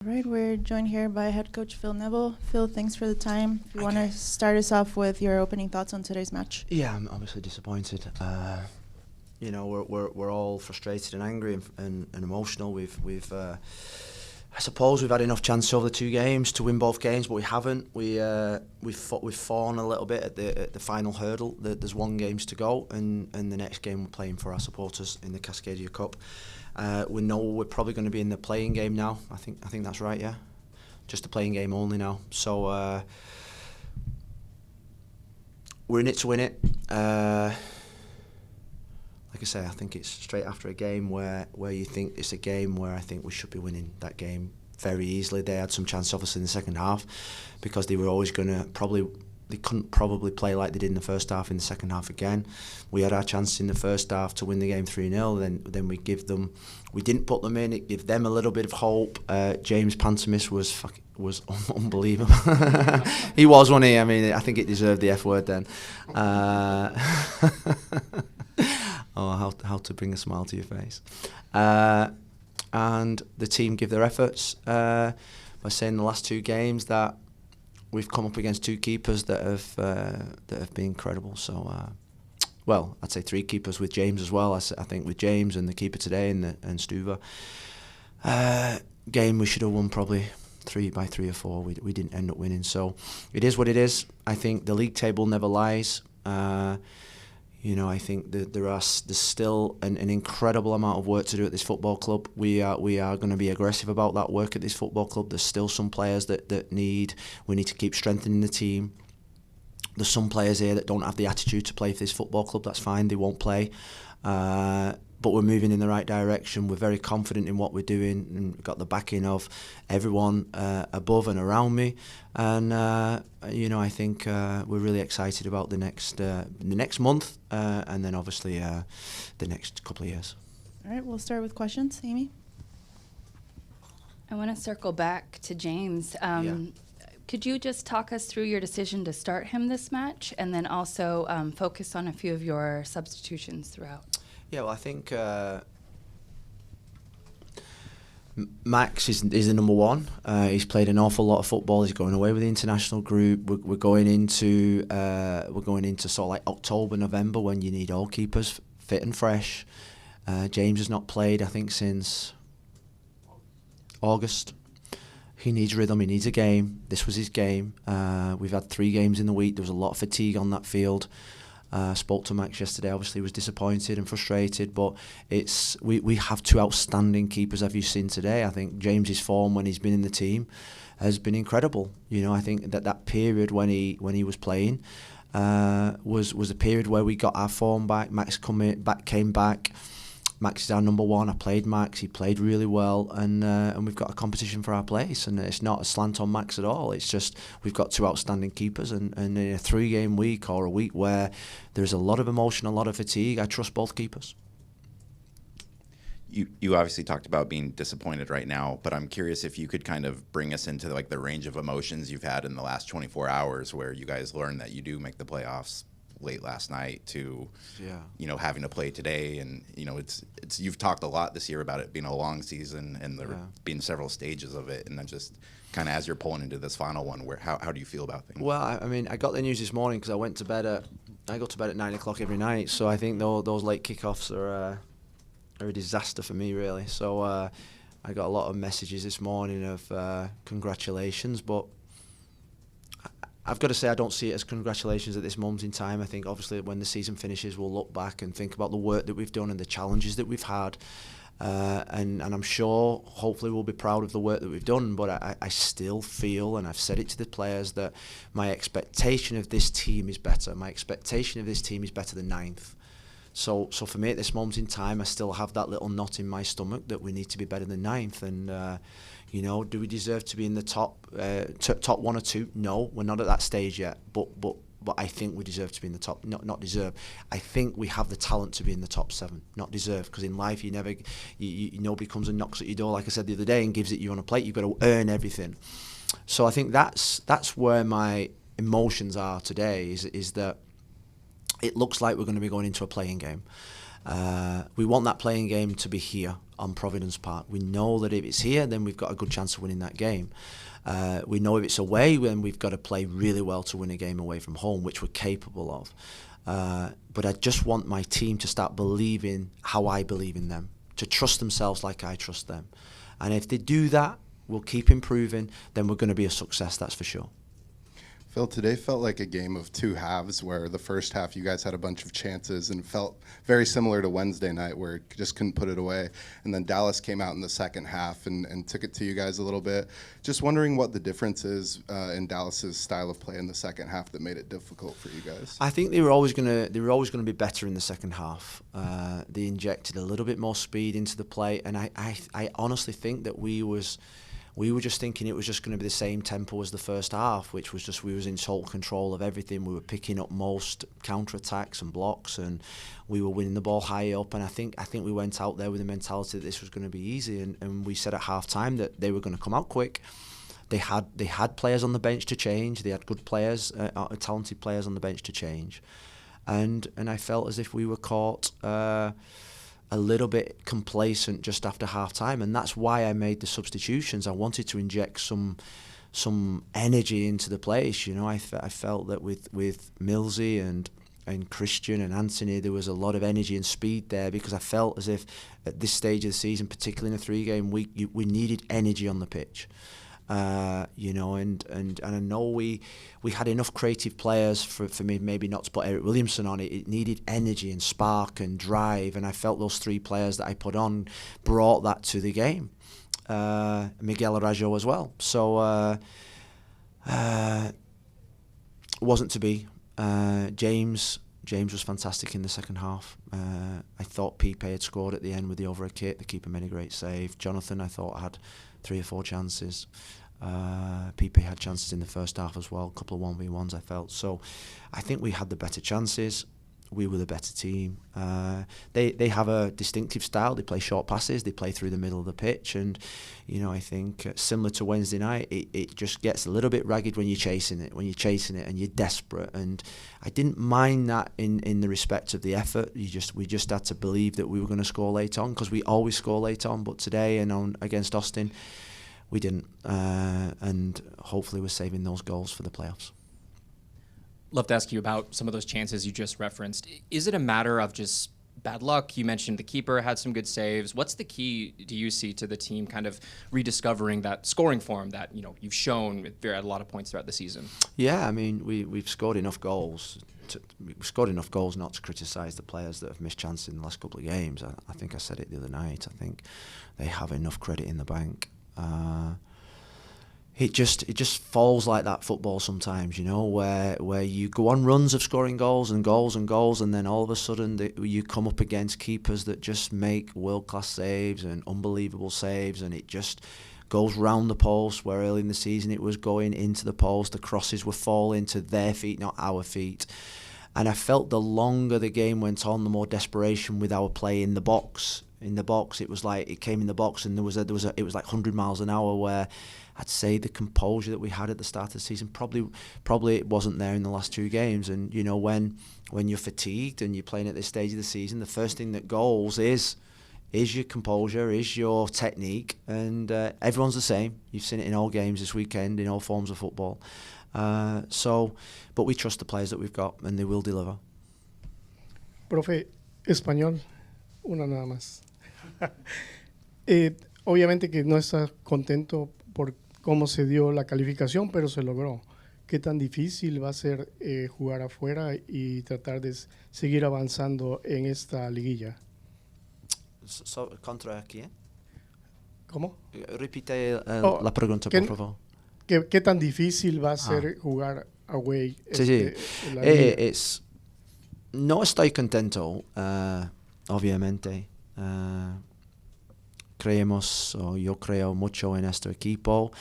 All right, we're joined here by head coach Phil Neville. Phil, thanks for the time. If you want to start us off with your opening thoughts on today's match. Yeah, I'm obviously disappointed. We're all frustrated and angry and emotional. I suppose we've had enough chances over the two games to win both games, but we haven't. We've fallen a little bit at the final hurdle. There's one games to go, and the next game we're playing for our supporters in the Cascadia Cup. We know we're probably going to be in the playing game now. I think that's right. Yeah, just the playing game only now. So we're in it to win it. Like I say, I think it's straight after a game where you think it's a game where I think we should be winning that game very easily. They had some chance obviously in the second half because they were always going to they couldn't probably play like they did in the first half in the second half again. We had our chance in the first half to win the game 3-0, then we didn't put them in. It gave them a little bit of hope. James Pantomis was unbelievable. He was, wasn't he? I mean, I think it deserved the F word then. How to bring a smile to your face. And the team give their efforts by saying the last two games that we've come up against two keepers that have been incredible. So, I'd say three keepers with James as well. I think with James and the keeper today and Stuver. Game we should have won probably 3 or 4. We didn't end up winning. So it is what it is. I think the league table never lies. I think that there's still an incredible amount of work to do at this football club. We are going to be aggressive about that work at this football club. There's still some players we need to keep strengthening the team. There's some players here that don't have the attitude to play for this football club. That's fine, they won't play. But we're moving in the right direction. We're very confident in what we're doing, and we've got the backing of everyone above and around me. And I think we're really excited about the next month, and then obviously the next couple of years. All right, we'll start with questions. Amy? I want to circle back to James. Could you just talk us through your decision to start him this match, and then also focus on a few of your substitutions throughout? Yeah, well, I think Max is the number one. He's played an awful lot of football. He's going away with the international group. We're going into sort of like October, November when you need all keepers fit and fresh. James has not played, I think, since August. He needs rhythm. He needs a game. This was his game. We've had 3 games in the week. There was a lot of fatigue on that field. Spoke to Max yesterday. Obviously, was disappointed and frustrated, but we have 2 outstanding keepers. Have you seen today? I think James's form when he's been in the team has been incredible. I think that period when he was playing was a period where we got our form back. Max came back. Max is our number one. I played Max. He played really well, and we've got a competition for our place. And it's not a slant on Max at all. It's just we've got 2 outstanding keepers, and in a 3-game week or a week where there's a lot of emotion, a lot of fatigue, I trust both keepers. You obviously talked about being disappointed right now, but I'm curious if you could kind of bring us into the range of emotions you've had in the last 24 hours, where you guys learned that you do make the playoffs late last night to having to play today, and it's you've talked a lot this year about it being a long season and there being several stages of it, and then just kind of as you're pulling into this final one, how do you feel about things? Well, I mean, I got the news this morning because I go to bed at 9 o'clock every night, so I think those late kickoffs are a disaster for me, really. So I got a lot of messages this morning of congratulations, but I've got to say I don't see it as congratulations at this moment in time. I think obviously when the season finishes we'll look back and think about the work that we've done and the challenges that we've had, and I'm sure hopefully we'll be proud of the work that we've done, but I still feel, and I've said it to the players, that my expectation of this team is better. My expectation of this team is better than 9th. So for me at this moment in time I still have that little knot in my stomach that we need to be better than 9th, and do we deserve to be in the top 1 or 2? No, we're not at that stage yet. But I think we deserve to be in the top. Not deserve. I think we have the talent to be in the top 7. Not deserve, because in life nobody comes and knocks at your door, like I said the other day, and gives it you on a plate. You've got to earn everything. So I think that's where my emotions are today. Is that it looks like we're going to be going into a playing game. We want that playing game to be here on Providence Park. We know that if it's here, then we've got a good chance of winning that game. We know if it's away, then we've got to play really well to win a game away from home, which we're capable of. But I just want my team to start believing how I believe in them, to trust themselves like I trust them. And if they do that, we'll keep improving, then we're going to be a success, that's for sure. Phil, today felt like a game of two halves where the first half you guys had a bunch of chances and felt very similar to Wednesday night where you just couldn't put it away. And then Dallas came out in the second half and took it to you guys a little bit. Just wondering what the difference is in Dallas's style of play in the second half that made it difficult for you guys. I think they were always going to be better in the second half. They injected a little bit more speed into the play, and I honestly think that we were just thinking it was just going to be the same tempo as the first half, which was just we was in total control of everything. We were picking up most counter-attacks and blocks, and we were winning the ball high up. And I think we went out there with the mentality that this was going to be easy. And we said at half-time that they were going to come out quick. They had players on the bench to change. They had good players, talented players on the bench to change. And I felt as if we were caught a little bit complacent just after half-time, and that's why I made the substitutions. I wanted to inject some energy into the place. You know, I felt that with Millsy and Christian and Anthony, there was a lot of energy and speed there, because I felt as if at this stage of the season, particularly in a 3-game week, we needed energy on the pitch. You know, and I know we had enough creative players for me maybe not to put Eric Williamson on it. It needed energy and spark and drive, and I felt those 3 players that I put on brought that to the game. Miguel Arajo as well. So wasn't to be. James was fantastic in the second half. I thought Pipe had scored at the end with the overhead kick. The keeper made a great save. Jonathan, I thought, had 3 or 4 chances. Pipe had chances in the first half as well, a couple of 1v1s I felt. So I think we had the better chances. We were the better team. They have a distinctive style. They play short passes. They play through the middle of the pitch. And, you know, I think similar to Wednesday night, it just gets a little bit ragged when you're chasing it and you're desperate. And I didn't mind that in the respect of the effort. We just had to believe that we were going to score late on, because we always score late on. But today and against Austin, we didn't. And hopefully we're saving those goals for the playoffs. Love to ask you about some of those chances you just referenced. Is it a matter of just bad luck? You mentioned the keeper had some good saves. What's the key, do you see, to the team kind of rediscovering that scoring form that, you know, you've shown at a lot of points throughout the season? Yeah, I mean, we've scored enough goals. We've scored enough goals not to criticise the players that have missed chances in the last couple of games. I think I said it the other night. I think they have enough credit in the bank. It just falls like that, football sometimes, you know, where you go on runs of scoring goals, and then all of a sudden you come up against keepers that just make world-class saves and unbelievable saves, and it just goes round the post, where early in the season it was going into the post. The crosses were falling to their feet, not our feet. And I felt the longer the game went on, the more desperation with our play in the box. In the box, it was like it came in the box, and it was like 100 miles an hour. Where I'd say the composure that we had at the start of the season probably it wasn't there in the last 2 games. And you know, when you're fatigued and you're playing at this stage of the season, the first thing that goes is your composure, is your technique, and everyone's the same. You've seen it in all games this weekend, in all forms of football. But we trust the players that we've got, and they will deliver. Profe, español, una nada más. Obviamente que no estás contento por cómo se dio la calificación, pero se logró. ¿Qué tan difícil va a ser jugar afuera y tratar de seguir avanzando en esta liguilla? ¿Contra quién? ¿Cómo? Repite la pregunta, por favor. ¿Qué tan difícil va a ser jugar away? Sí. La liga? No estoy contento, obviamente. Yo creo mucho en este equipo.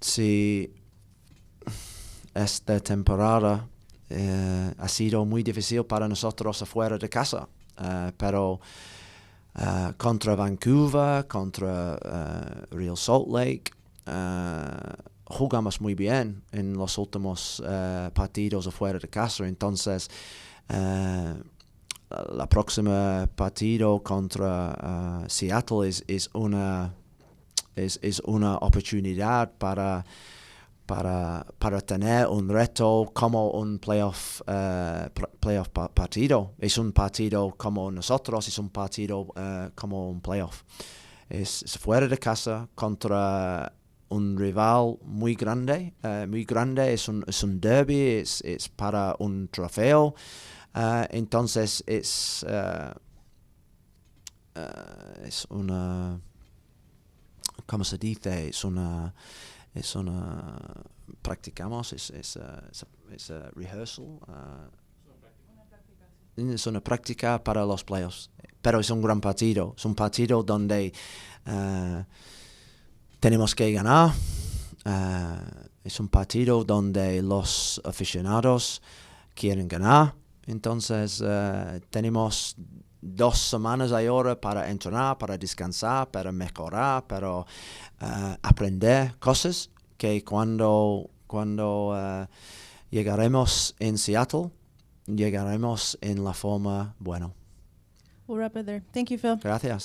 Sí, esta temporada ha sido muy difícil para nosotros afuera de casa, pero contra Vancouver, contra Real Salt Lake, jugamos muy bien en los últimos partidos afuera de casa. Entonces la próxima partido contra Seattle es una oportunidad para tener un reto como un playoff partido. Es un partido como nosotros, es un partido como un playoff. Es fuera de casa contra un rival muy grande, es un derby, es para un trofeo. Entonces es una, ¿cómo se dice? Practicamos, es a rehearsal. Es una práctica para los playoffs, pero es un gran partido. Es un partido donde tenemos que ganar. Es un partido donde los aficionados quieren ganar. Entonces tenemos 2 semanas ahora para entrenar, para descansar, para mejorar, para aprender cosas que cuando llegaremos en Seattle, llegaremos en la forma buena. We'll wrap it there. Thank you, Phil. Gracias.